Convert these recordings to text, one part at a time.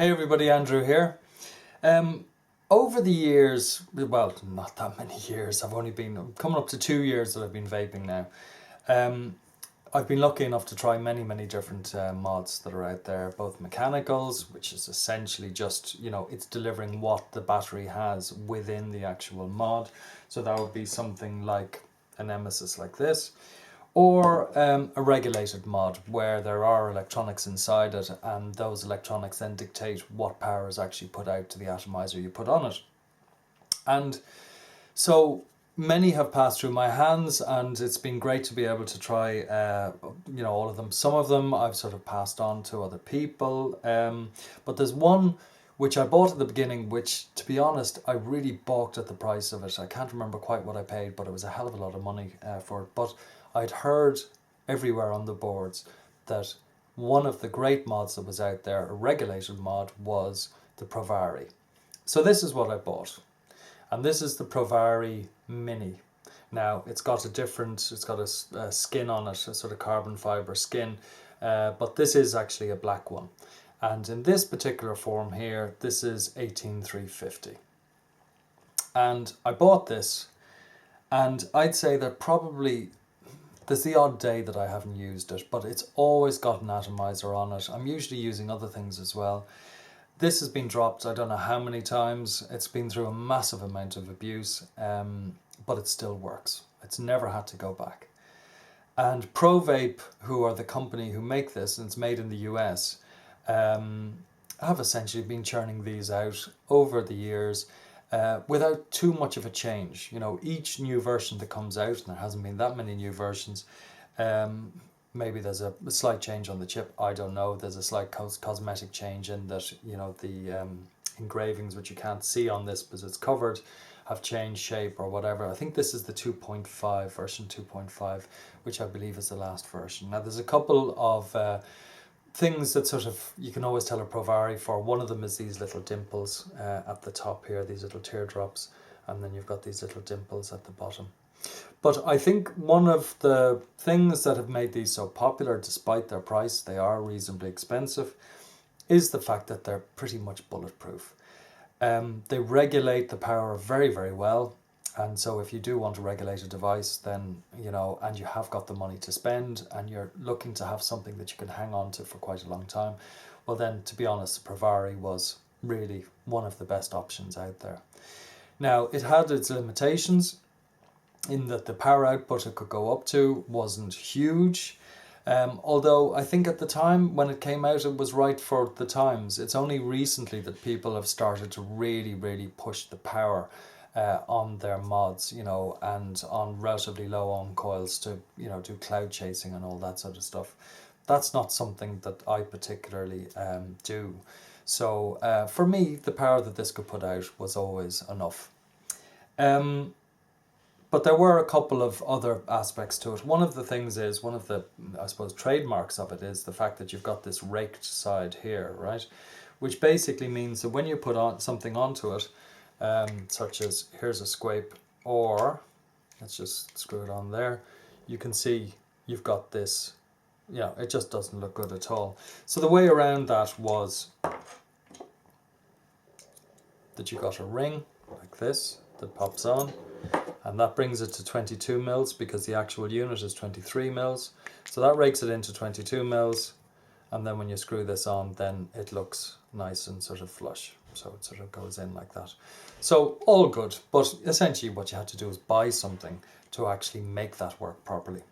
Hey everybody, Andrew here. Over the years, well, not that many years, I've only been coming up to 2 years that I've been vaping now. I've been lucky enough to try many different mods that are out there, both mechanicals, which is essentially just, it's delivering what the battery has within the actual mod. So that would be something like a Nemesis like this, or a regulated mod where there are electronics inside it, and those electronics then dictate what power is actually put out to the atomizer you put on it. And so many have passed through my hands, and it's been great to be able to try all of them. Some of them I've sort of passed on to other people, but there's one which I bought at the beginning, which, to be honest, I really balked at the price of it. I can't remember quite what I paid, but it was a hell of a lot of money for it. But I'd heard everywhere on the boards that one of the great mods that was out there, a regulated mod, was the Provari. So this is what I bought. And this is the Provari Mini. Now, it's got a skin on it, a sort of carbon fiber skin, but this is actually a black one. And in this particular form here, this is 18350. And I bought this, and I'd say that probably there's the odd day that I haven't used it, but it's always got an atomizer on it. I'm usually using other things as well. This has been dropped, I don't know how many times. It's been through a massive amount of abuse, but it still works. It's never had to go back. And ProVape, who are the company who make this, and it's made in the US, have essentially been churning these out over the years without too much of a change. Each new version that comes out, and there hasn't been that many new versions, maybe there's a slight change on the chip, I don't know. There's a slight cosmetic change in that, the engravings, which you can't see on this because it's covered, have changed shape or whatever. I think this is the 2.5, version 2.5, which I believe is the last version. Now, there's a couple of things that sort of you can always tell a Provari for. One of them is these little dimples at the top here, these little teardrops, and then you've got these little dimples at the bottom. But I think one of the things that have made these so popular, despite their price, they are reasonably expensive, is the fact that they're pretty much bulletproof. They regulate the power very well. And so if you do want to regulate a device, then, and you have got the money to spend, and you're looking to have something that you can hang on to for quite a long time, well then, to be honest, the Provari was really one of the best options out there. Now, it had its limitations in that the power output it could go up to wasn't huge. Although I think at the time when it came out, it was right for the times. It's only recently that people have started to really push the power on their mods, and on relatively low ohm coils to, do cloud chasing and all that sort of stuff. That's not something that I particularly do. So for me, the power that this could put out was always enough. But there were a couple of other aspects to it. One of the things is, one of the, I suppose, trademarks of it is the fact that you've got this raked side here, right? Which basically means that when you put on something onto it, such as here's a scrape, or let's just screw it on there, you can see you've got this, it just doesn't look good at all. So the way around that was that you got a ring like this that pops on, and that brings it to 22 mils because the actual unit is 23 mils. So that rakes it into 22 mils, and then when you screw this on, then it looks nice and sort of flush. So it sort of goes in like that. So all good, but essentially what you had to do is buy something to actually make that work properly.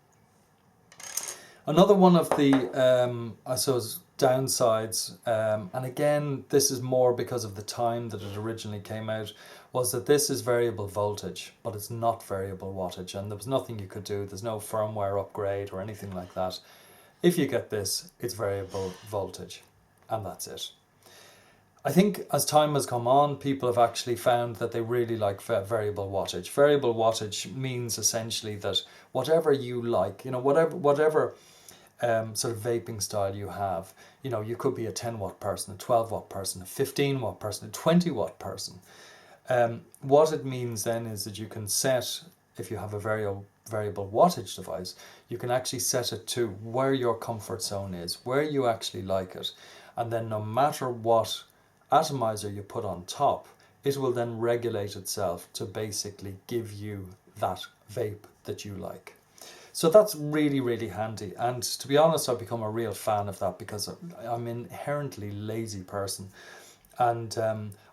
Another one of the, I suppose, downsides, and again, this is more because of the time that it originally came out, was that this is variable voltage, but it's not variable wattage, and there was nothing you could do. There's no firmware upgrade or anything like that. If you get this, it's variable voltage, and that's it. I think as time has come on, people have actually found that they really like variable wattage. Variable wattage means essentially that whatever you like, whatever sort of vaping style you have, you could be a 10 watt person, a 12 watt person, a 15 watt person, a 20 watt person. What it means then is that you can set, if you have a variable wattage device, you can actually set it to where your comfort zone is, where you actually like it. And then no matter what atomizer you put on top, it will then regulate itself to basically give you that vape that you like. So that's really, really handy. And to be honest, I've become a real fan of that because I'm an inherently lazy person. And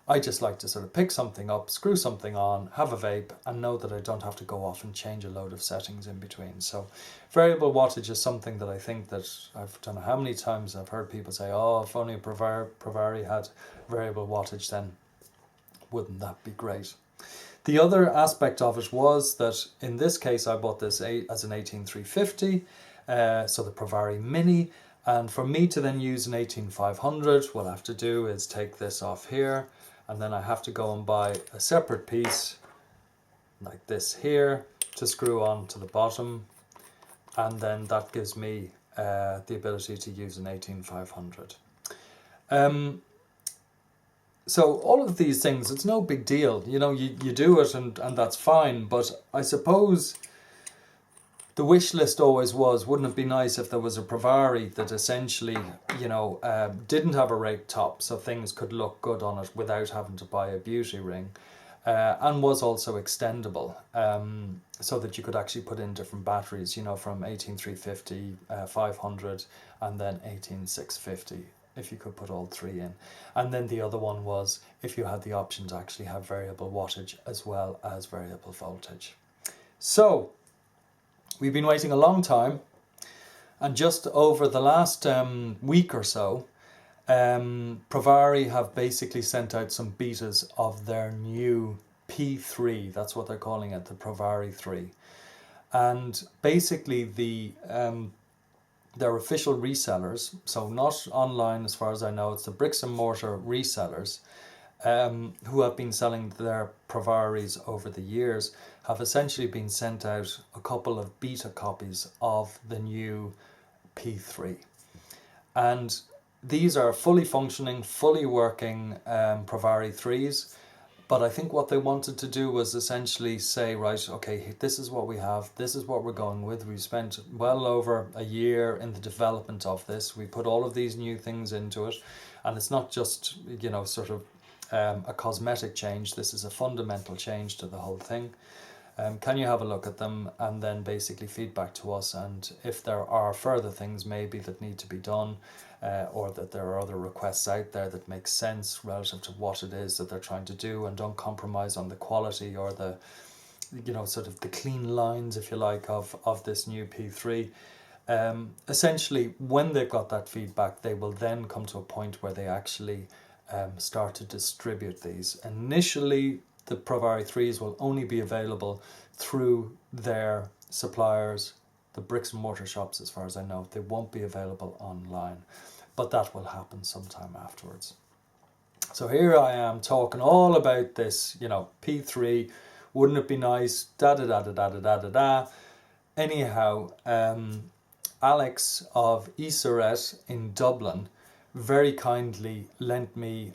I just like to sort of pick something up, screw something on, have a vape, and know that I don't have to go off and change a load of settings in between. So variable wattage is something that I think that I don't know how many times I've heard people say, oh, if only Provari had variable wattage, then wouldn't that be great? The other aspect of it was that in this case I bought this as an 18350, so the Provari Mini, and for me to then use an 18500, what I have to do is take this off here, and then I have to go and buy a separate piece like this here to screw on to the bottom, and then that gives me the ability to use an 18500. So all of these things, it's no big deal. You know, you do it and that's fine. But I suppose the wish list always was, wouldn't it be nice if there was a Provari that essentially, you know, didn't have a rake top so things could look good on it without having to buy a beauty ring, and was also extendable, so that you could actually put in different batteries, you know, from 18350, 500 and then 18650. If you could put all three in. And then the other one was if you had the option to actually have variable wattage as well as variable voltage. So we've been waiting a long time, and just over the last week or so, Provari have basically sent out some betas of their new P3, that's what they're calling it, the Provari 3. And basically they're official resellers, so not online as far as I know, it's the bricks and mortar resellers who have been selling their Provaris over the years, have essentially been sent out a couple of beta copies of the new P3. And these are fully functioning, fully working Provari 3s. But I think what they wanted to do was essentially say, right, okay, this is what we have, this is what we're going with. We've spent well over a year in the development of this. We put all of these new things into it. And it's not just, you know, sort of a cosmetic change. This is a fundamental change to the whole thing. Can you have a look at them and then basically feedback to us? And if there are further things maybe that need to be done, or that there are other requests out there that make sense relative to what it is that they're trying to do and don't compromise on the quality or the, you know, sort of the clean lines, if you like, of this new P3. Essentially, when they've got that feedback, they will then come to a point where they actually start to distribute these. Initially, the Provari 3s will only be available through their suppliers, the bricks and mortar shops, as far as I know. They won't be available online, but that will happen sometime afterwards. So here I am talking all about this, you know, P3, wouldn't it be nice, da-da-da-da-da-da-da-da. Anyhow, Alex of Eseret in Dublin very kindly lent me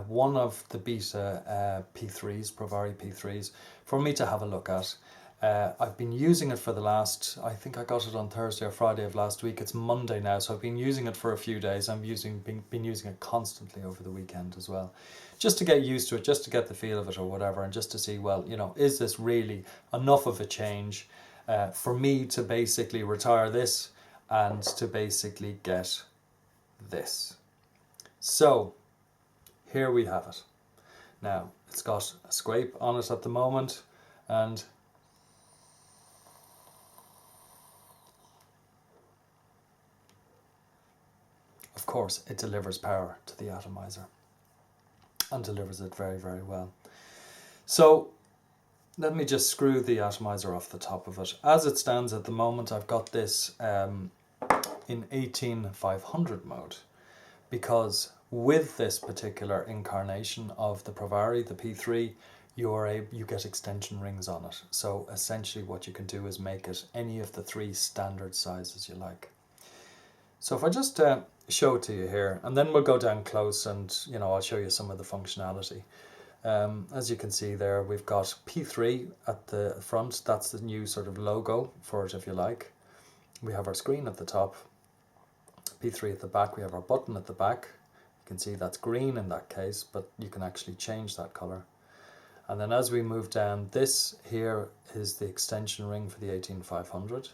one of the beta P3s, Provari P3s, for me to have a look at. I've been using it for the last, I think I got it on Thursday or Friday of last week. It's Monday now, so I've been using it for a few days. I've been using it constantly over the weekend as well, just to get used to it, just to get the feel of it or whatever, and just to see, well, you know, is this really enough of a change for me to basically retire this and to basically get this. So here we have it. Now it's got a scrape on it at the moment, and of course it delivers power to the atomizer and delivers it very, very well. So let me just screw the atomizer off the top of it. As it stands at the moment, I've got this in 18500 mode, because with this particular incarnation of the Provari, the P3, you get extension rings on it. So essentially what you can do is make it any of the three standard sizes you like. So if I just show it to you here, and then we'll go down close and, you know, I'll show you some of the functionality. As you can see there, we've got P3 at the front. That's the new sort of logo for it, if you like. We have our screen at the top, P3 at the back. We have our button at the back. You can see that's green in that case, but you can actually change that colour. And then as we move down, this here is the extension ring for the 18500.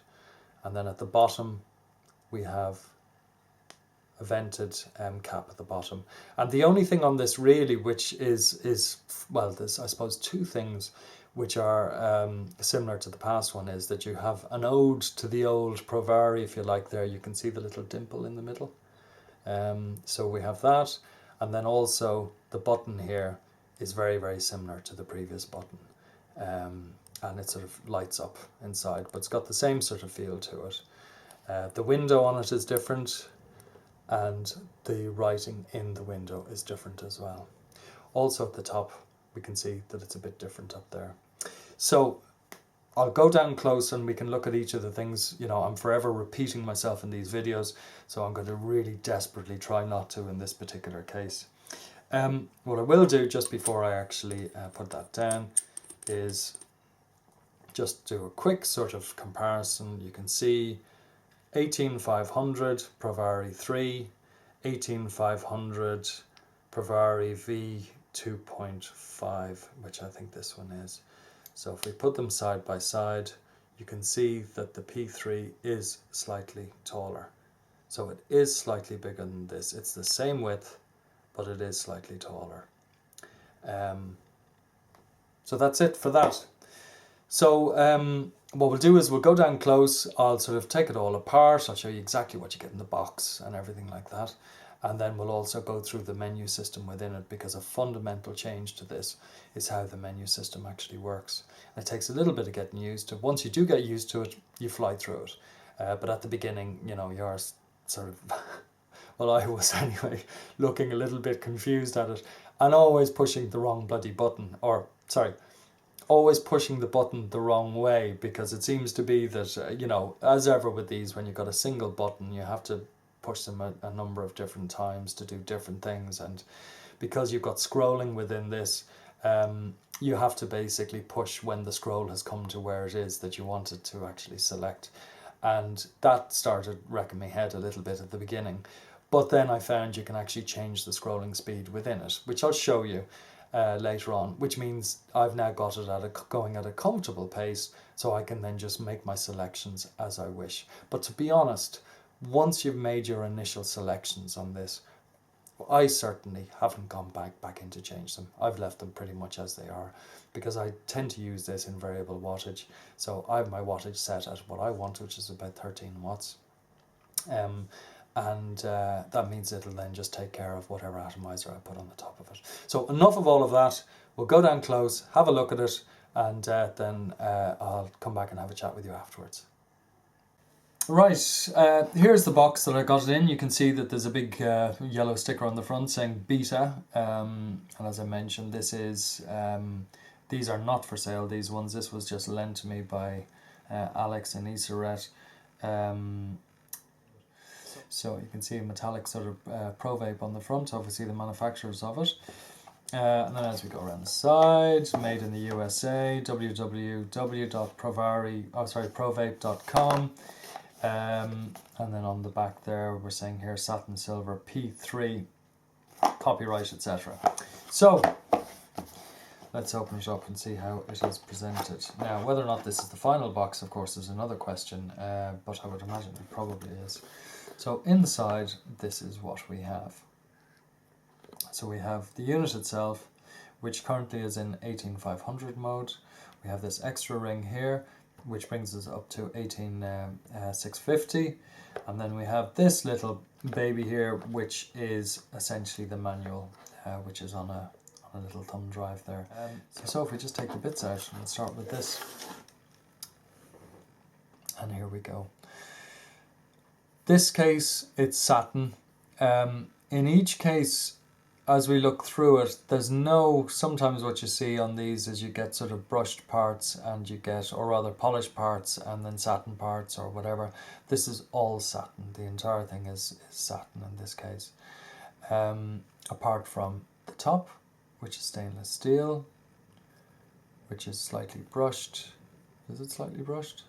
And then at the bottom, we have a vented cap at the bottom. And the only thing on this really, which is well, there's I suppose two things which are similar to the past one, is that you have an ode to the old Provari, if you like. There you can see the little dimple in the middle. So we have that, and then also the button here is very, very similar to the previous button, and it sort of lights up inside, but it's got the same sort of feel to it. The window on it is different, and the writing in the window is different as well. Also at the top, we can see that it's a bit different up there. So I'll go down close and we can look at each of the things. You know, I'm forever repeating myself in these videos, so I'm going to really desperately try not to in this particular case. What I will do just before I actually put that down is just do a quick sort of comparison. You can see 18500 Provari 3, 18500 Provari V 2.5, which I think this one is. So if we put them side by side, you can see that the P3 is slightly taller. So it is slightly bigger than this. It's the same width, but it is slightly taller. So that's it for that. So what we'll do is we'll go down close. I'll sort of take it all apart. I'll show you exactly what you get in the box and everything like that. And then we'll also go through the menu system within it, because a fundamental change to this is how the menu system actually works. It takes a little bit of getting used to. Once you do get used to it, you fly through it. But at the beginning, you know, you're sort of, well, I was anyway, looking a little bit confused at it and always pushing the wrong bloody button, or sorry, always pushing the button the wrong way, because it seems to be that, you know, as ever with these, when you've got a single button, you have to push them a number of different times to do different things. And because you've got scrolling within this, you have to basically push when the scroll has come to where it is that you wanted to actually select. And that started wrecking my head a little bit at the beginning. But then I found you can actually change the scrolling speed within it, which I'll show you later on, which means I've now got it going at a comfortable pace, so I can then just make my selections as I wish. But to be honest, once you've made your initial selections on this, I certainly haven't gone back in to change them. I've left them pretty much as they are, because I tend to use this in variable wattage. So I have my wattage set at what I want, which is about 13 watts. That means it'll then just take care of whatever atomizer I put on the top of it. So enough of all of that. We'll go down close, have a look at it, and then I'll come back and have a chat with you afterwards. Right, here's the box that I got it in. You can see that there's a big yellow sticker on the front saying beta, and as I mentioned, this is these are not for sale, these ones. This was just lent to me by Alex and Iseret. So you can see a metallic sort of Pro Vape on the front, obviously the manufacturers of it. And then as we go around the side, made in the USA, www.provape.com. And then on the back there, we're saying here satin silver P3, copyright, etc. So let's open it up and see how it is presented. Now, whether or not this is the final box, of course, is another question, but I would imagine it probably is. So inside, this is what we have. So we have the unit itself, which currently is in 18500 mode. We have this extra ring here, which brings us up to 18650. And then we have this little baby here, which is essentially the manual, which is on a little thumb drive there. So if we just take the bits out, and we'll start with this. And here we go. This case, it's satin. In each case, as we look through it, there's no, sometimes what you see on these is you get sort of brushed parts and you get, or rather polished parts and then satin parts or whatever. This is all satin. The entire thing is satin in this case. Apart from the top, which is stainless steel, which is slightly brushed. Is it slightly brushed?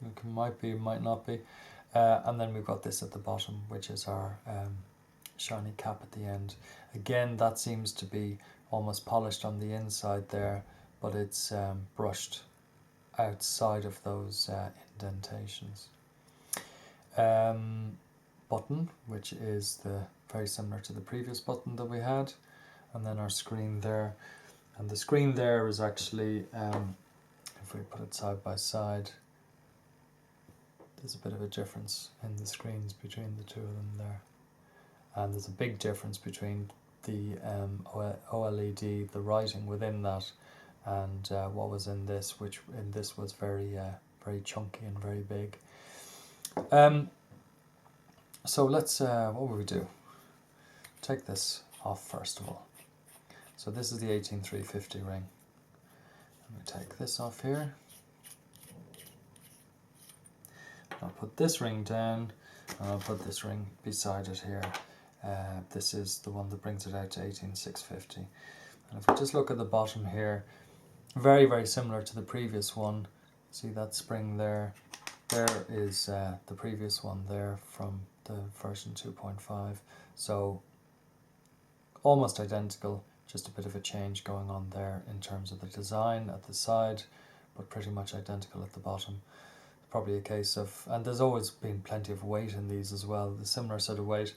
It might be, might not be. And then we've got this at the bottom, which is our shiny cap at the end. Again, that seems to be almost polished on the inside there, but it's brushed outside of those indentations. Button, which is very similar to the previous button that we had, and then our screen there. And the screen there is actually, if we put it side by side, there's a bit of a difference in the screens between the two of them there. And there's a big difference between the OLED, the writing within that, and what was in this, which in this was very chunky and very big. So let's, what will we do? Take this off first of all. So this is the 18350 ring. And we take this off here. I'll put this ring down, and I'll put this ring beside it here. This is the one that brings it out to 18650. And if we just look at the bottom here, very similar to the previous one. See that spring there? There is the previous one there from the version 2.5. So almost identical, just a bit of a change going on there in terms of the design at the side, but pretty much identical at the bottom. Probably a case of, and there's always been plenty of weight in these as well, the similar sort of weight.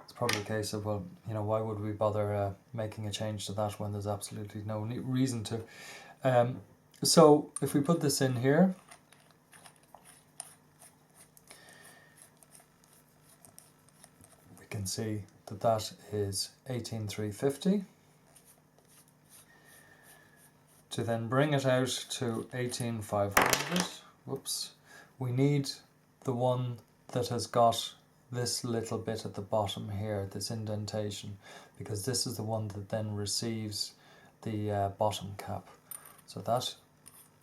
It's probably a case of, well, you know, why would we bother making a change to that when there's absolutely no reason to. So if we put this in here, we can see that that is 18350. To then bring it out to 18500, whoops, we need the one that has got this little bit at the bottom here, this indentation, because this is the one that then receives the bottom cap. So that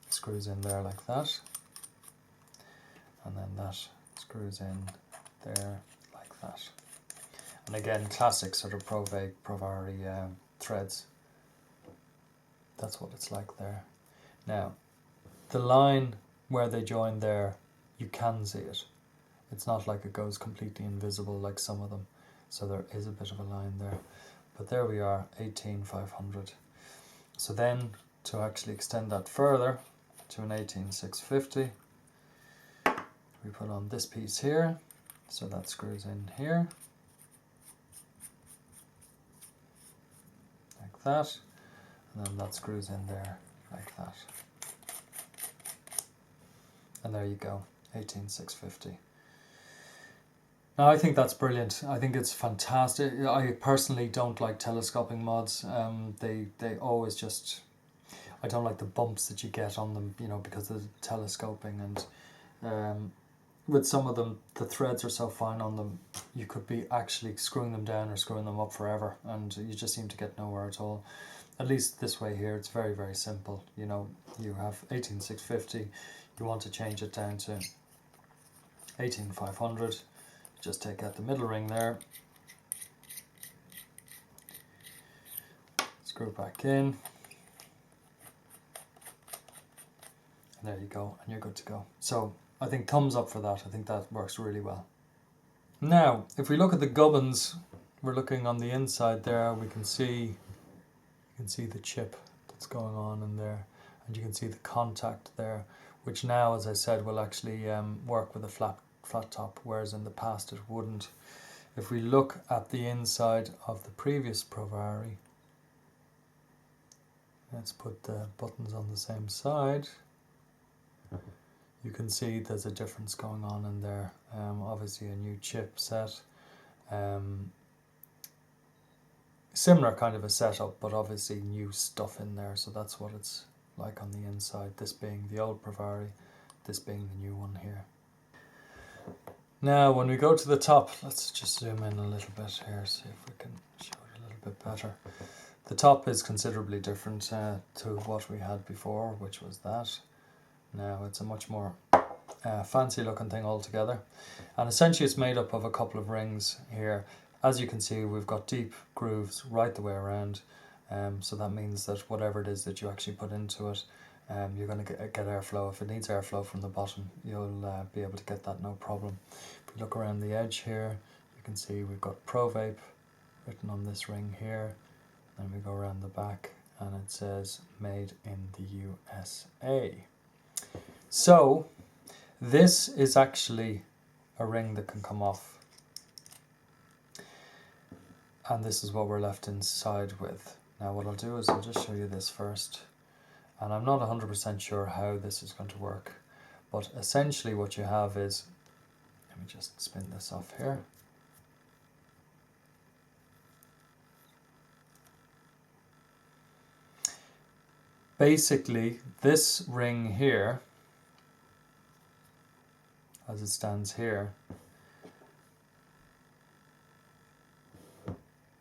screws in there like that, and then that screws in there like that. And again, classic sort of Provari threads. That's what it's like there. Now, the line where they join there, you can see it. It's not like it goes completely invisible like some of them. So there is a bit of a line there. But there we are, 18500. So then, to actually extend that further to an 18650, we put on this piece here. So that screws in here. Like that. And then that screws in there like that. And there you go, 18650. Now I think that's brilliant. I think it's fantastic. I personally don't like telescoping mods. They always just, I don't like the bumps that you get on them, you know, because of the telescoping, and with some of them, the threads are so fine on them, you could be actually screwing them down or screwing them up forever, and you just seem to get nowhere at all. At least this way here, it's very simple. You know, you have 18650, you want to change it down to 18500, just take out the middle ring there, screw back in, and there you go, and you're good to go. So I think thumbs up for that. I think that works really well. Now, if we look at the gubbins, we're looking on the inside there, we can see, you can see the chip that's going on in there, and you can see the contact there, which now, as I said, will actually work with a flat top, whereas in the past it wouldn't. If we look at the inside of the previous Provari, let's put the buttons on the same side, you can see there's a difference going on in there. Obviously a new chip set, similar kind of a setup, but obviously new stuff in there, so that's what it's like on the inside, this being the old Provari, this being the new one here. Now when we go to the top, let's just zoom in a little bit here, see if we can show it a little bit better. The top is considerably different to what we had before, which was that. Now it's a much more fancy looking thing altogether, and essentially it's made up of a couple of rings here. As you can see, we've got deep grooves right the way around, so that means that whatever it is that you actually put into it, you're going to get airflow. If it needs airflow from the bottom, you'll be able to get that no problem. If we look around the edge here, you can see we've got Provari written on this ring here. Then we go around the back and it says made in the USA. So this is actually a ring that can come off. And this is what we're left inside with. Now what I'll do is I'll just show you this first. And I'm not 100% sure how this is going to work. But essentially what you have is, let me just spin this off here. Basically, this ring here, as it stands here,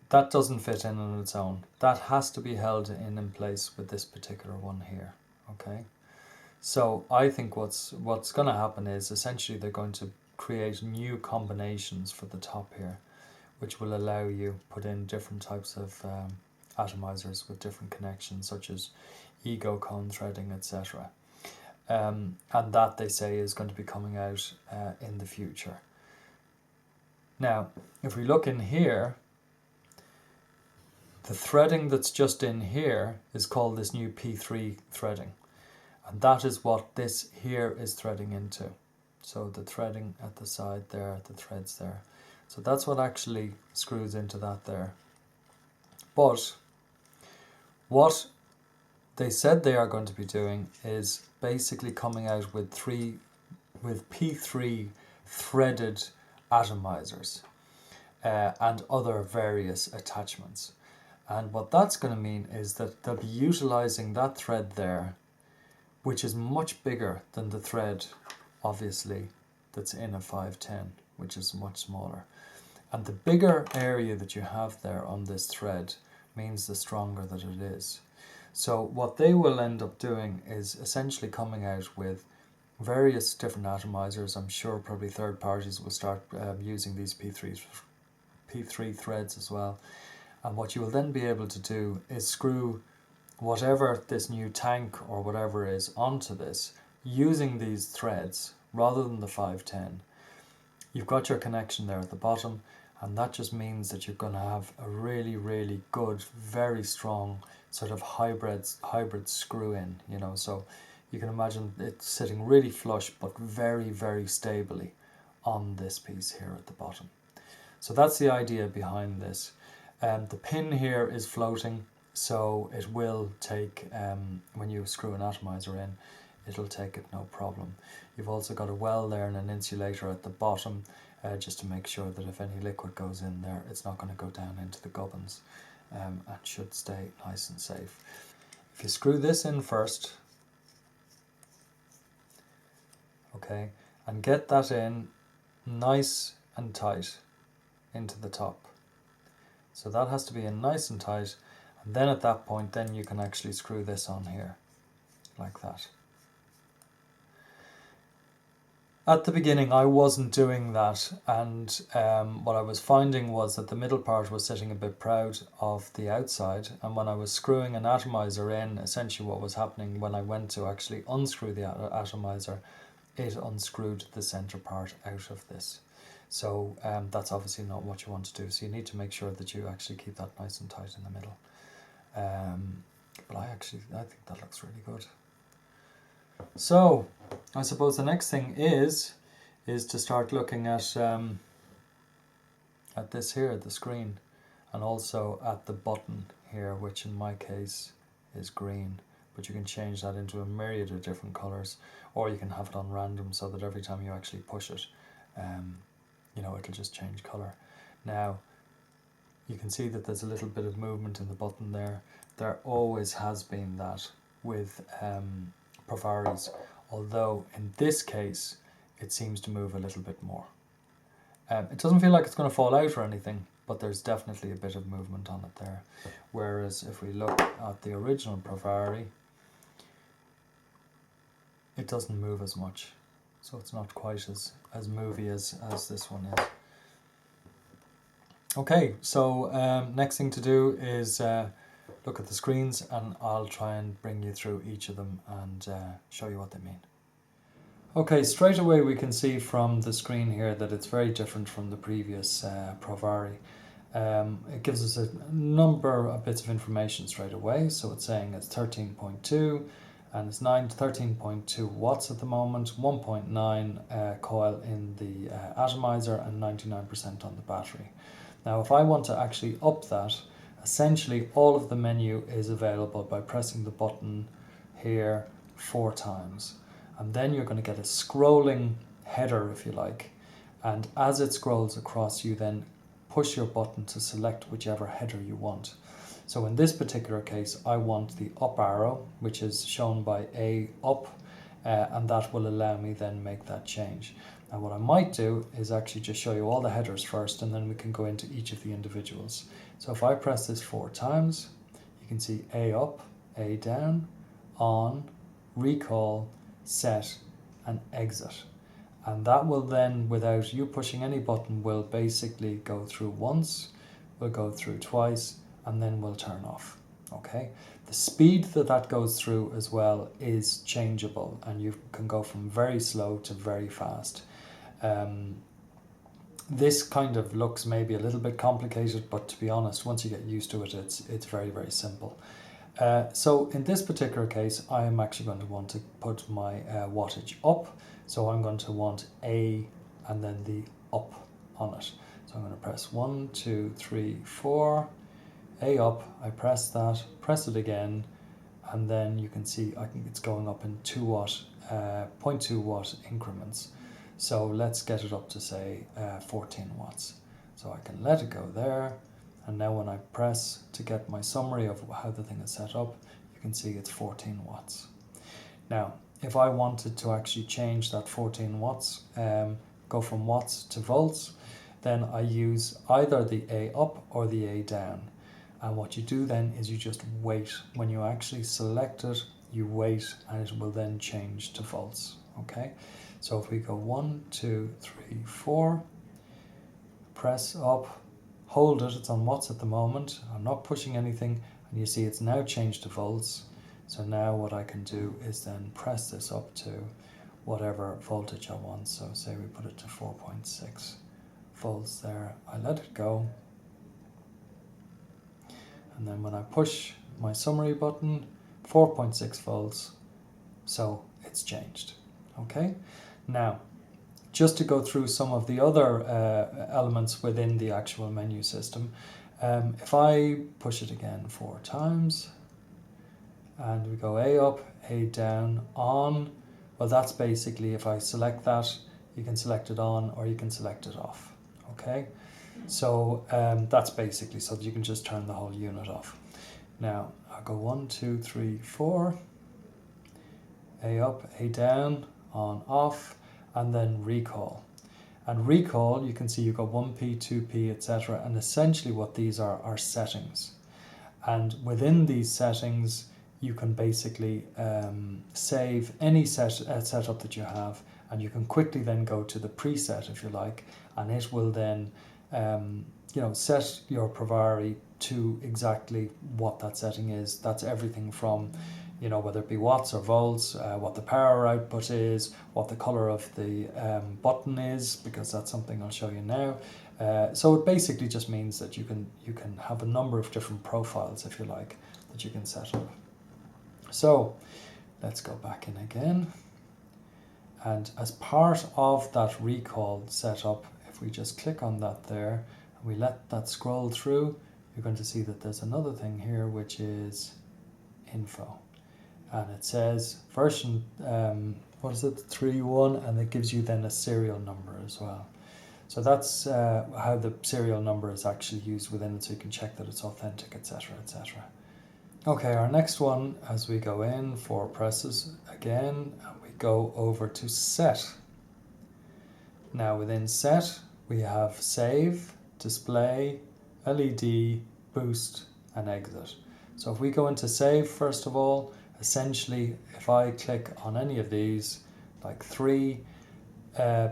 that doesn't fit in on its own. That has to be held in place with this particular one here, okay? So I think what's going to happen is essentially they're going to create new combinations for the top here, which will allow you put in different types of atomizers with different connections, such as ego cone threading, etc. And that, they say, is going to be coming out in the future. Now, if we look in here, the threading that's just in here is called this new P3 threading. And that is what this here is threading into. So the threading at the side there, the threads there. So that's what actually screws into that there. But what they said they are going to be doing is basically coming out with P3 threaded atomizers and other various attachments. And what that's going to mean is that they'll be utilizing that thread there, which is much bigger than the thread, obviously, that's in a 510, which is much smaller. And the bigger area that you have there on this thread means the stronger that it is. So what they will end up doing is essentially coming out with various different atomizers. I'm sure probably third parties will start using these P3 threads as well. And what you will then be able to do is screw whatever this new tank or whatever is onto this using these threads rather than the 510. You've got your connection there at the bottom, and that just means that you're going to have a really, really good, very strong sort of hybrid screw in, you know. So you can imagine it sitting really flush but very, very stably on this piece here at the bottom. So that's the idea behind this. The pin here is floating, so it will take, when you screw an atomizer in, it'll take it no problem. You've also got a well there and an insulator at the bottom, just to make sure that if any liquid goes in there, it's not going to go down into the gubbins, and should stay nice and safe. If you screw this in first, okay, and get that in nice and tight into the top. So that has to be in nice and tight, and then at that point then you can actually screw this on here, like that. At the beginning I wasn't doing that, and what I was finding was that the middle part was sitting a bit proud of the outside, and when I was screwing an atomizer in, essentially what was happening when I went to actually unscrew the atomizer, it unscrewed the center part out of this. So that's obviously not what you want to do. So you need to make sure that you actually keep that nice and tight in the middle. But I think that looks really good. So I suppose the next thing is to start looking at this here, the screen, and also at the button here, which in my case is green. But you can change that into a myriad of different colors, or you can have it on random so that every time you actually push it, you know, it'll just change color. Now, you can see that there's a little bit of movement in the button there. There always has been that with Provaris, although in this case, it seems to move a little bit more. It doesn't feel like it's going to fall out or anything, but there's definitely a bit of movement on it there. Whereas if we look at the original Provari, it doesn't move as much. So it's not quite as movie as this one is. Okay, so next thing to do is look at the screens, and I'll try and bring you through each of them and show you what they mean. Okay, straight away we can see from the screen here that it's very different from the previous Provari. It gives us a number of bits of information straight away. So it's saying it's 13.2 and it's 13.2 watts at the moment, 1.9 coil in the atomizer and 99% on the battery. Now if I want to actually up that, essentially all of the menu is available by pressing the button here 4 times. And then you're going to get a scrolling header, if you like. And as it scrolls across, you then push your button to select whichever header you want. So in this particular case, I want the up arrow, which is shown by A up, and that will allow me then make that change. Now what I might do is actually just show you all the headers first, and then we can go into each of the individuals. So if I press this 4 times, you can see A up, A down, on, recall, set, and exit. And that will then, without you pushing any button, will basically go through once, will go through twice, and then will turn off. Okay. The speed that that goes through as well is changeable, and you can go from very slow to very fast. This kind of looks maybe a little bit complicated, but to be honest, once you get used to it, it's very, very simple. So in this particular case, I am actually going to want to put my wattage up. So I'm going to want A and then the up on it. So I'm going to press 1, 2, 3, 4, A up, I press that, press it again, and then you can see it's going up in 2 watt, 0.2 watt increments. So let's get it up to say 14 watts. So I can let it go there. And now when I press to get my summary of how the thing is set up, you can see it's 14 watts. Now, if I wanted to actually change that 14 watts, go from watts to volts, then I use either the A up or the A down. And what you do then is you just wait. When you actually select it, you wait and it will then change to volts. Okay, so if we go 1, 2, 3, 4, press up, hold it, it's on watts at the moment, I'm not pushing anything, and you see it's now changed to volts. So now what I can do is then press this up to whatever voltage I want. So say we put it to 4.6 volts there, I let it go. And then when I push my summary button, 4.6 volts, so it's changed. Okay, now just to go through some of the other elements within the actual menu system, if I push it again 4 times, and we go A up, A down, on, well that's basically, if I select that, you can select it on or you can select it off. Okay, so that's basically so that you can just turn the whole unit off. Now I'll go 1, 2, 3, 4, A up, A down, on, off, and then recall. And recall, you can see you've got 1p, 2p, etc. And essentially what these are settings. And within these settings, you can basically save any setup that you have, and you can quickly then go to the preset if you like, and it will then set your Provari to exactly what that setting is. That's everything from whether it be watts or volts, what the power output is, what the color of the button is, because that's something I'll show you now. So it basically just means that you can have a number of different profiles, if you like, that you can set up. So let's go back in again. And as part of that recall setup, if we just click on that there, and we let that scroll through, you're going to see that there's another thing here, which is info. And it says version, 3.1, and it gives you then a serial number as well. So that's how the serial number is actually used within it, so you can check that it's authentic, etc., etc. Okay, our next one, as we go in, 4 presses again, and we go over to set. Now within set, we have save, display, LED, boost, and exit. So if we go into save, first of all, essentially, if I click on any of these, like 3,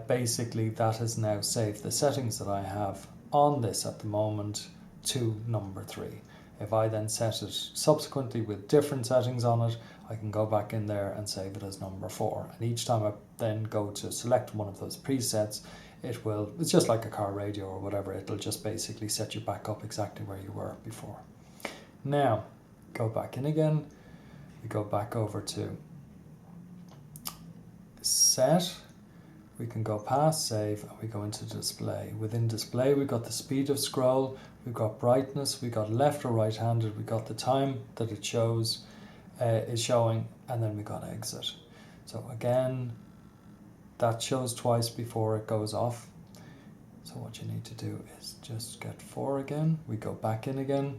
basically that has now saved the settings that I have on this at the moment to number 3. If I then set it subsequently with different settings on it, I can go back in there and save it as number 4. And each time I then go to select one of those presets, it's just like a car radio or whatever, it'll just basically set you back up exactly where you were before. Now, go back in again, we go back over to set, we can go past save, and we go into display. Within display, we've got the speed of scroll, we've got brightness, we've got left or right handed, we've got the time that it shows, is showing, and then we got exit. So again, that shows twice before it goes off. So what you need to do is just get 4 again, we go back in again,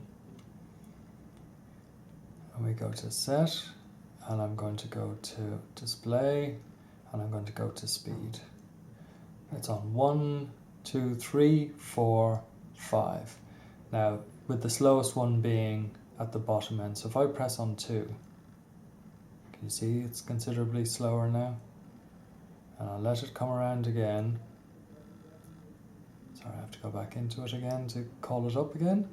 and we go to set, and I'm going to go to display, and I'm going to go to speed. It's on 1, 2, 3, 4, 5. Now, with the slowest one being at the bottom end. So if I press on 2, can you see it's considerably slower now? And I'll let it come around again. Sorry, I have to go back into it again to call it up again.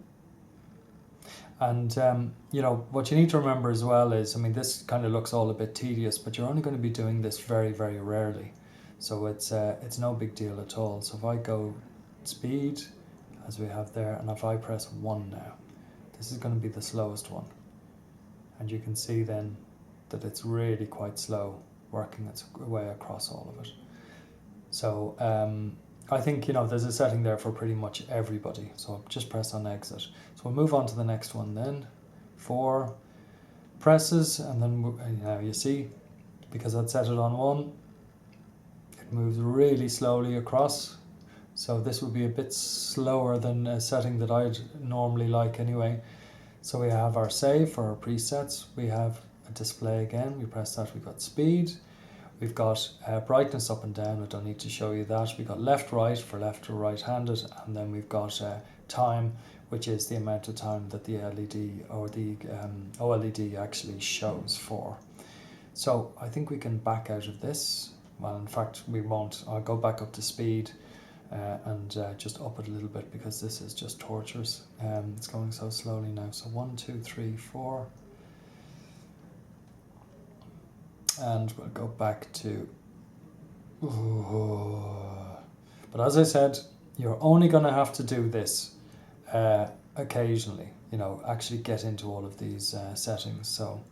And, you know, what you need to remember as well is, I mean, this kind of looks all a bit tedious, but you're only going to be doing this very, very rarely. So it's no big deal at all. So if I go speed, as we have there, and if I press 1 now, this is going to be the slowest one. And you can see then that it's really quite slow working its way across all of it. So I think, you know, there's a setting there for pretty much everybody. So I'll just press on exit. So we'll move on to the next one then. 4 presses, and then now you see, because I'd set it on 1, it moves really slowly across. So this would be a bit slower than a setting that I'd normally like anyway. So we have our save for our presets. We have a display again. We press that, we've got speed. We've got brightness up and down. I don't need to show you that. We've got left, right for left or right handed. And then we've got time, which is the amount of time that the LED or the OLED actually shows for. So I think we can back out of this. Well, in fact, we won't. I'll go back up to speed and just up it a little bit, because this is just torturous. It's going so slowly now. So 1, 2, 3, 4. And we'll go back to, but as I said, you're only going to have to do this occasionally, you know, actually get into all of these settings. So,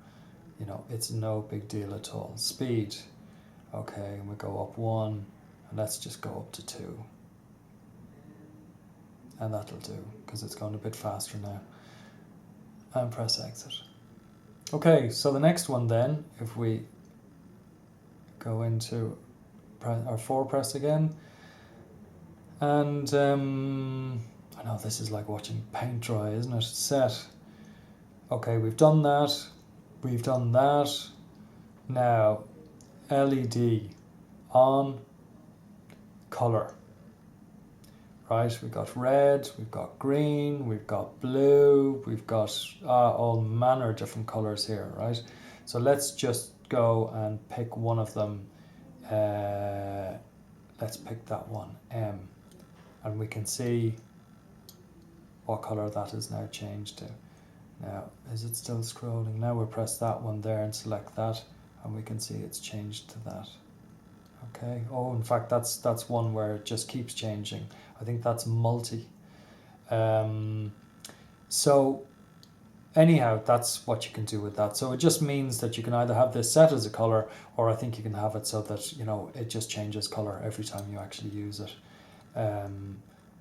you know, it's no big deal at all. Speed, okay, and we go up 1, and let's just go up to 2. And that'll do, because it's going a bit faster now. And press exit. Okay, so the next one then, if we go into our 4 press again, and I know this is like watching paint dry, isn't it? Set. Okay, we've done that. We've done that. Now, LED on, color. Right, we've got red, we've got green, we've got blue, we've got all manner of different colors here, right? So let's just go and pick one of them. Let's pick that one, M, and we can see what color that is now changed to. Now, is it still scrolling? Now we'll press that one there and select that, and we can see it's changed to that. Okay. Oh, in fact, that's one where it just keeps changing. I think that's multi. So anyhow, that's what you can do with that. So it just means that you can either have this set as a color, or I think you can have it so that, you know, it just changes color every time you actually use it.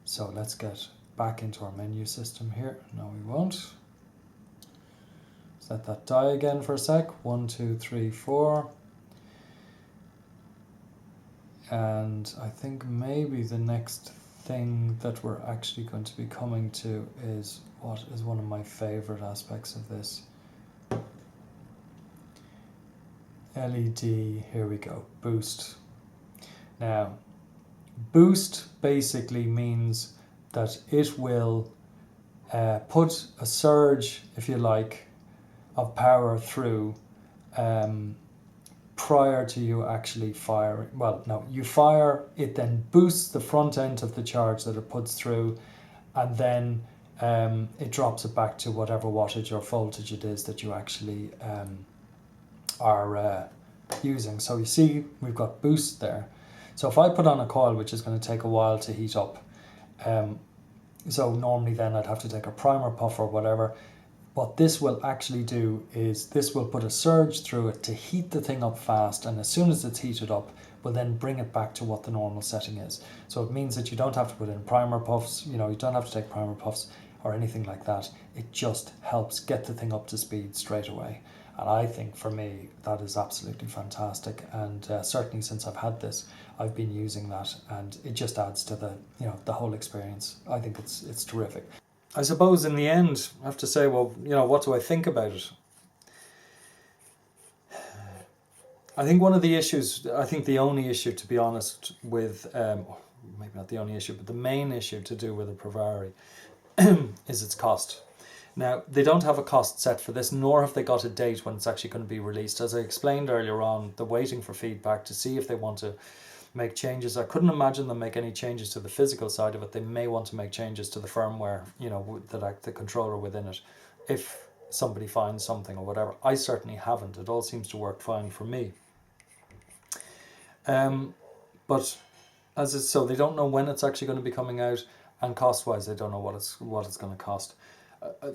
So let's get back into our menu system here. No, we won't. Let that die again for a sec. 1, 2, 3, 4. And I think maybe the next thing that we're actually going to be coming to is what is one of my favorite aspects of this. LED, here we go, boost. Now, boost basically means that it will put a surge, if you like, of power through prior to you actually firing. Well, no, you fire, it then boosts the front end of the charge that it puts through, and then it drops it back to whatever wattage or voltage it is that you actually are using. So you see we've got boost there. So if I put on a coil, which is going to take a while to heat up, so normally then I'd have to take a primer puff or whatever. What this will actually do is this will put a surge through it to heat the thing up fast, and as soon as it's heated up, will then bring it back to what the normal setting is. So it means that you don't have to put in primer puffs, you don't have to take primer puffs or anything like that. It just helps get the thing up to speed straight away. And I think for me, that is absolutely fantastic. And certainly since I've had this, I've been using that, and it just adds to the whole experience. I think it's terrific. I suppose in the end, I have to say, well, what do I think about it? I think one of the issues, I think the only issue, to be honest, with, maybe not the only issue, but the main issue to do with a Provari is its cost. Now, they don't have a cost set for this, nor have they got a date when it's actually going to be released. As I explained earlier on, they're waiting for feedback to see if they want to make changes. I couldn't imagine them make any changes to the physical side of it. They may want to make changes to the firmware, the controller within it, if somebody finds something or whatever. I certainly haven't. It all seems to work fine for me. But so they don't know when it's actually going to be coming out, and cost-wise, they don't know what it's going to cost.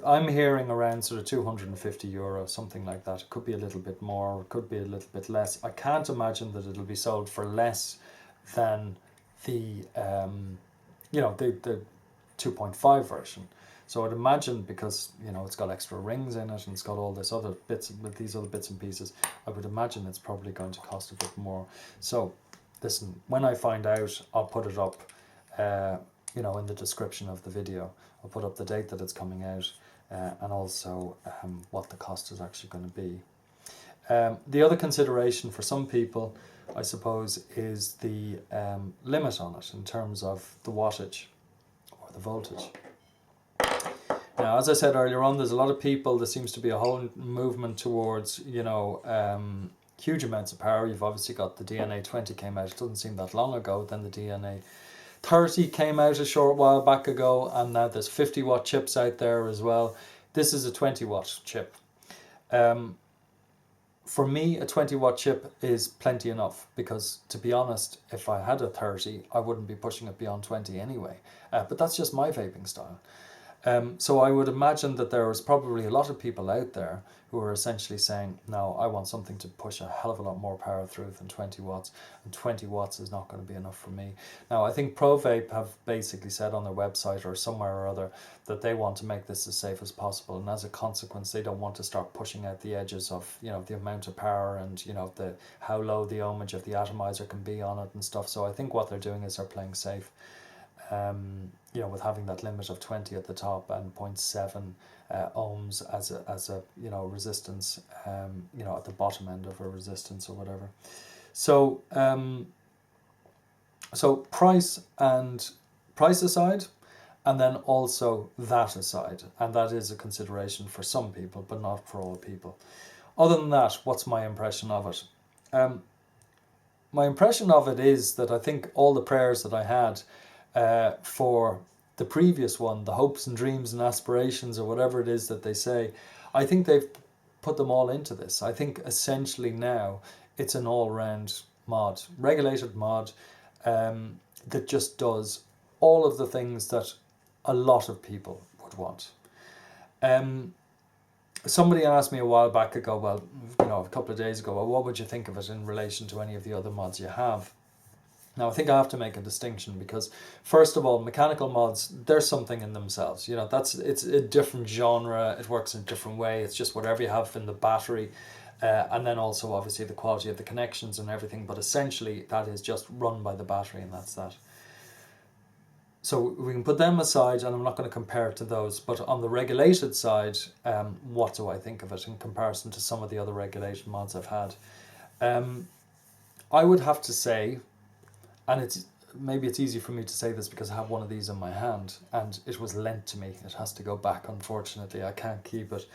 I'm hearing around sort of €250, something like that. It could be a little bit more, it could be a little bit less. I can't imagine that it'll be sold for less than the 2.5 version. So I'd imagine, because it's got extra rings in it and it's got all this other bits with these other bits and pieces, I would imagine it's probably going to cost a bit more. So listen, when I find out, I'll put it up in the description of the video. I'll put up the date that it's coming out, and also what the cost is actually going to be. The other consideration for some people, I suppose, is the limit on it in terms of the wattage or the voltage. Now, as I said earlier on, there's a lot of people, there seems to be a whole movement towards, huge amounts of power. You've obviously got the DNA 20 came out, it doesn't seem that long ago. Then the DNA 30 came out a short while back ago, and now there's 50 watt chips out there as well. This is a 20 watt chip. For me, a 20 watt chip is plenty enough, because to be honest, if I had a 30, I wouldn't be pushing it beyond 20 anyway. But that's just my vaping style. So I would imagine that there is probably a lot of people out there who are essentially saying, no, I want something to push a hell of a lot more power through than 20 watts, and 20 watts is not going to be enough for me. Now, I think ProVape have basically said on their website or somewhere or other that they want to make this as safe as possible, and as a consequence, they don't want to start pushing out the edges of, the amount of power and, the how low the ohmage of the atomizer can be on it and stuff. So I think what they're doing is they're playing safe. With having that limit of 20 at the top and 0.7 ohms as a resistance, at the bottom end of a resistance or whatever. So so price aside, and then also that aside, and that is a consideration for some people, but not for all people. Other than that, what's my impression of it? My impression of it is that I think all the prayers that I had for the previous one, the hopes and dreams and aspirations, or whatever it is that they say, I think they've put them all into this. I think essentially now it's an all-round mod, regulated mod, that just does all of the things that a lot of people would want. Somebody asked me a while back ago, well, a couple of days ago, well, what would you think of it in relation to any of the other mods you have? Now, I think I have to make a distinction, because first of all, mechanical mods, they're something in themselves. It's a different genre. It works in a different way. It's just whatever you have in the battery, and then also obviously the quality of the connections and everything. But essentially, that is just run by the battery, and that's that. So we can put them aside, and I'm not going to compare it to those. But on the regulated side, what do I think of it in comparison to some of the other regulated mods I've had? I would have to say, and maybe it's easy for me to say this because I have one of these in my hand and it was lent to me. It has to go back, unfortunately. I can't keep it.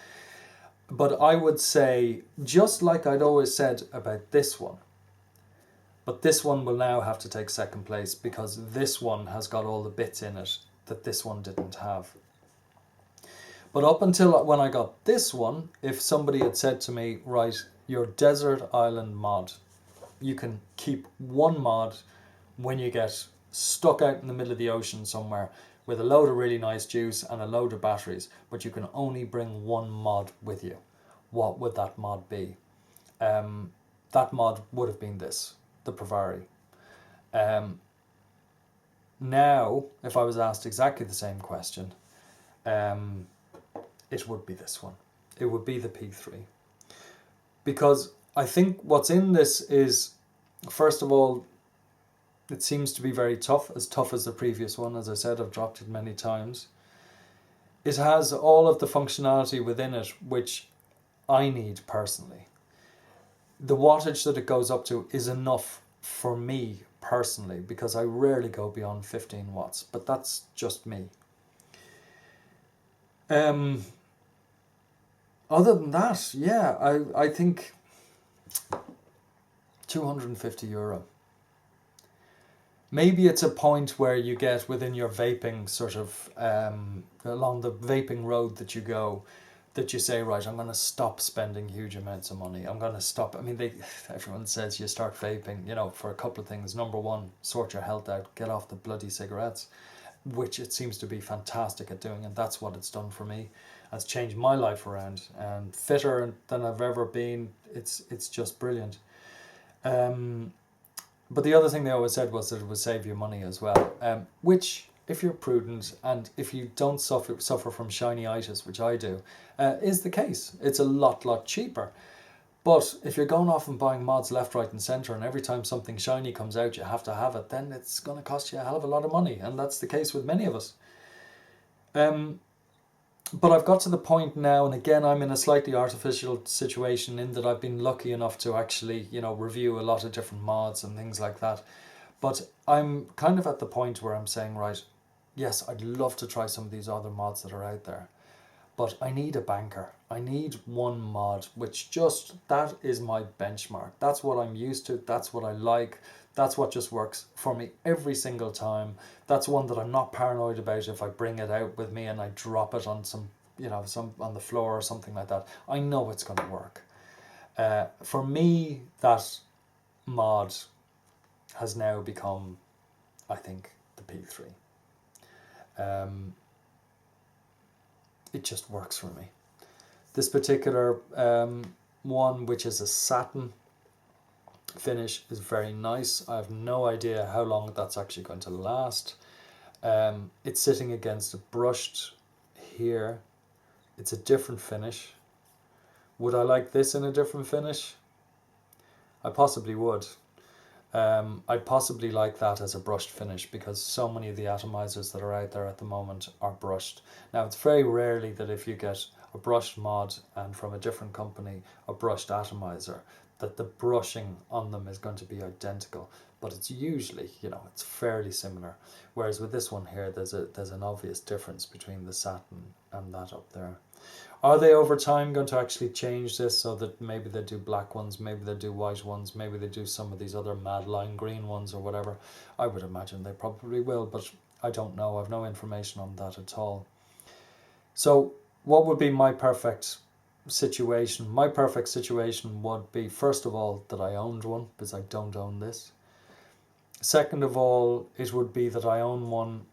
But I would say, just like I'd always said about this one, but this one will now have to take second place, because this one has got all the bits in it that this one didn't have. But up until when I got this one, if somebody had said to me, right, your desert island mod, you can keep one mod when you get stuck out in the middle of the ocean somewhere with a load of really nice juice and a load of batteries, but you can only bring one mod with you. What would that mod be? That mod would have been this, the Provari. Now, if I was asked exactly the same question, it would be this one. It would be the P3. Because I think what's in this is, first of all, it seems to be very tough as the previous one. As I said, I've dropped it many times. It has all of the functionality within it, which I need personally. The wattage that it goes up to is enough for me personally, because I rarely go beyond 15 watts, but that's just me. Other than that, yeah, I think €250. Maybe it's a point where you get within your vaping sort of, along the vaping road that you go, that you say, right, I'm going to stop spending huge amounts of money. I'm going to stop. I mean, everyone says you start vaping, for a couple of things. Number one, sort your health out, get off the bloody cigarettes, which it seems to be fantastic at doing. And that's what it's done for me. It's changed my life around, and fitter than I've ever been. It's just brilliant. But the other thing they always said was that it would save you money as well, which, if you're prudent and if you don't suffer from shiny-itis, which I do, is the case. It's a lot cheaper. But if you're going off and buying mods left, right and centre, and every time something shiny comes out you have to have it, then it's going to cost you a hell of a lot of money, and that's the case with many of us. But I've got to the point now, and again I'm in a slightly artificial situation in that I've been lucky enough to actually, review a lot of different mods and things like that. But I'm kind of at the point where I'm saying, right, yes, I'd love to try some of these other mods that are out there, but I need a banker. I need one mod, which that is my benchmark. That's what I'm used to. That's what I like. That's what just works for me every single time. That's one that I'm not paranoid about if I bring it out with me and I drop it on some on the floor or something like that. I know it's going to work. For me, that mod has now become, I think, the P3. It just works for me. This particular one, which is a satin finish, is very nice. I have no idea how long that's actually going to last. It's sitting against a brushed here. It's a different finish. Would I like this in a different finish? I possibly would. I'd possibly like that as a brushed finish, because so many of the atomizers that are out there at the moment are brushed. Now, it's very rarely that if you get a brushed mod and from a different company a brushed atomizer, that the brushing on them is going to be identical, but it's usually, it's fairly similar. Whereas with this one here, there's an obvious difference between the satin and that up there. Are they over time going to actually change this so that maybe they do black ones, maybe they do white ones, maybe they do some of these other mad lime green ones or whatever? I would imagine they probably will, but I don't know. I've no information on that at all. So what would be my perfect situation? My perfect situation would be, first of all, that I owned one, because I don't own this. Second of all, it would be that I own one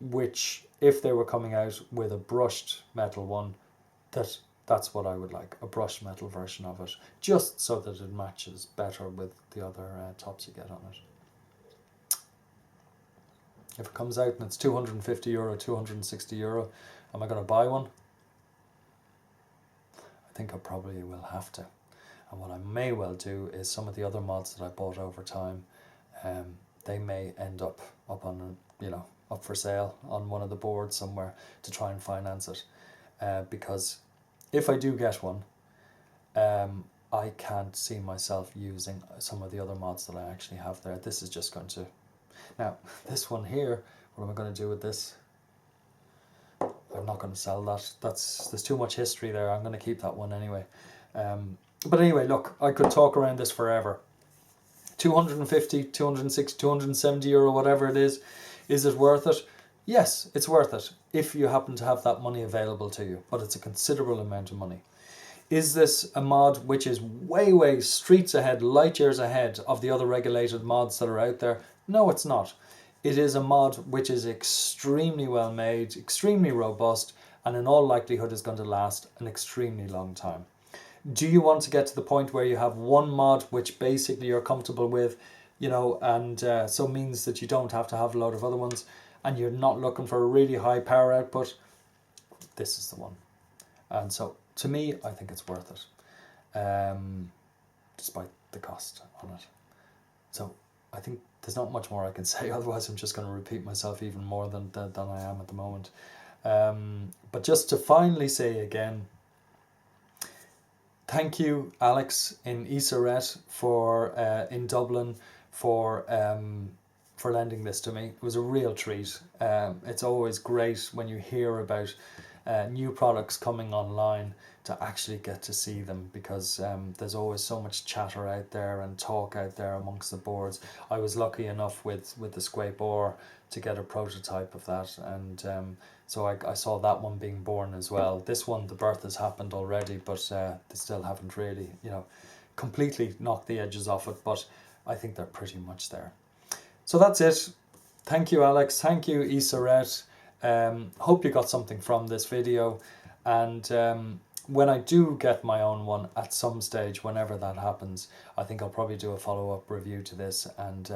which, if they were coming out with a brushed metal one, that's what I would like, a brushed metal version of it, just so that it matches better with the other tops you get on it. If it comes out and it's €250, €260, am I going to buy one? I think I probably will have to. And what I may well do is some of the other mods that I bought over time, they may end up on up for sale on one of the boards somewhere to try and finance it, because if I do get one, I can't see myself using some of the other mods that I actually have there. This is just going to, now this one here, what am I going to do with this? I'm not going to sell that. There's too much history there. I'm going to keep that one anyway. But anyway, look, I could talk around this forever. 250, 260, 270 euro, whatever it is it worth it? Yes, it's worth it if you happen to have that money available to you, but it's a considerable amount of money. Is this a mod which is way streets ahead, light years ahead of the other regulated mods that are out there? No, it's not. It is a mod which is extremely well made, extremely robust, and in all likelihood is going to last an extremely long time. Do you want to get to the point where you have one mod which basically you're comfortable with, and so means that you don't have to have a load of other ones, and you're not looking for a really high power output? This is the one. And so to me, I think it's worth it, despite the cost on it. So I think there's not much more I can say, otherwise I'm just going to repeat myself even more than I am at the moment. But just to finally say again, thank you, Alex in Esaret in Dublin for lending this to me. It was a real treat. It's always great when you hear about new products coming online to actually get to see them, because there's always so much chatter out there and talk out there amongst the boards. I was lucky enough with the Scrape Ore to get a prototype of that, and so I saw that one being born as well. This one, the birth has happened already, but they still haven't really, completely knocked the edges off it, but I think they're pretty much there. So that's it. Thank you, Alex. Thank you, Esaret. Hope you got something from this video, and when I do get my own one at some stage, whenever that happens, I think I'll probably do a follow-up review to this and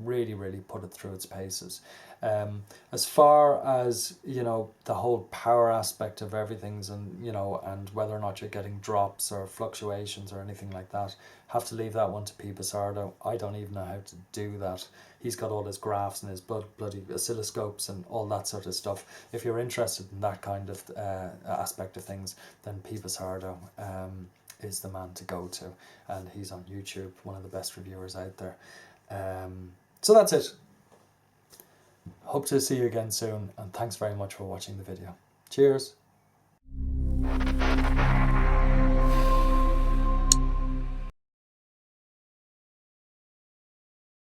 really put it through its paces. As far as the whole power aspect of everything's, and whether or not you're getting drops or fluctuations or anything like that, have to leave that one to P. Basardo. I don't even know how to do that. He's got all his graphs and his bloody oscilloscopes and all that sort of stuff. If you're interested in that kind of aspect of things, then P. Basardo is the man to go to, and he's on YouTube, one of the best reviewers out there. So that's it. Hope to see you again soon, and thanks very much for watching the video. Cheers.